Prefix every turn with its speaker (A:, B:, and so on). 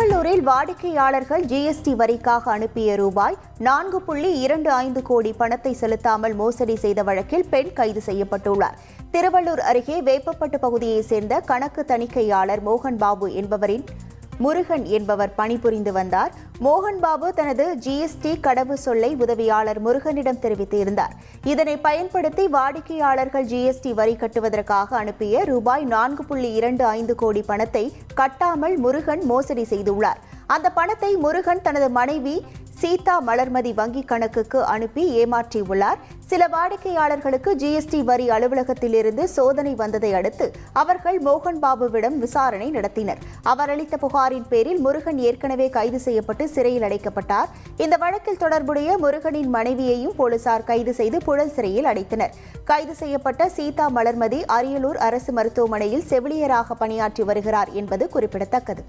A: திருவள்ளூரில் வாடிக்கையாளர்கள் ஜிஎஸ்டி வரிக்காக அனுப்பிய ரூபாய் 4.25 கோடி பணத்தை செலுத்தாமல் மோசடி செய்த வழக்கில் பெண் கைது செய்யப்பட்டுள்ளார். திருவள்ளூர் அருகே வேப்பப்பட்டு பகுதியைச் சேர்ந்த கணக்கு தணிக்கையாளர் மோகன் பாபு முருகன் என்பவர் பணிபுரிந்து வந்தார். மோகன் பாபு தனது ஜிஎஸ்டி கடவு சொல்லை உதவியாளர் முருகனிடம் தெரிவித்திருந்தார். இதனை பயன்படுத்தி வாடிக்கையாளர்கள் ஜிஎஸ்டி வரி கட்டுவதற்காக அனுப்பிய ரூபாய் 4.25 கோடி பணத்தை கட்டாமல் முருகன் மோசடி செய்துள்ளார். அந்த பணத்தை முருகன் தனது மனைவி சீதா மலர்மதி வங்கிக் கணக்குக்கு அனுப்பி ஏமாற்றியுள்ளார். சில வாடிக்கையாளர்களுக்கு ஜிஎஸ்டி வரி அலுவலகத்திலிருந்து சோதனை வந்ததை அடுத்து அவர்கள் மோகன் பாபுவிடம் விசாரணை நடத்தினர். அவர் அளித்த புகாரின் பேரில் முருகன் ஏற்கனவே கைது செய்யப்பட்டு சிறையில் அடைக்கப்பட்டார். இந்த வழக்கில் தொடர்புடைய முருகனின் மனைவியையும் போலீசார் கைது செய்து புழல் சிறையில் அடைத்தனர். கைது செய்யப்பட்ட சீதா மலர்மதி அரியலூர் அரசு மருத்துவமனையில் செவிலியராக பணியாற்றி வருகிறார் என்பது குறிப்பிடத்தக்கது.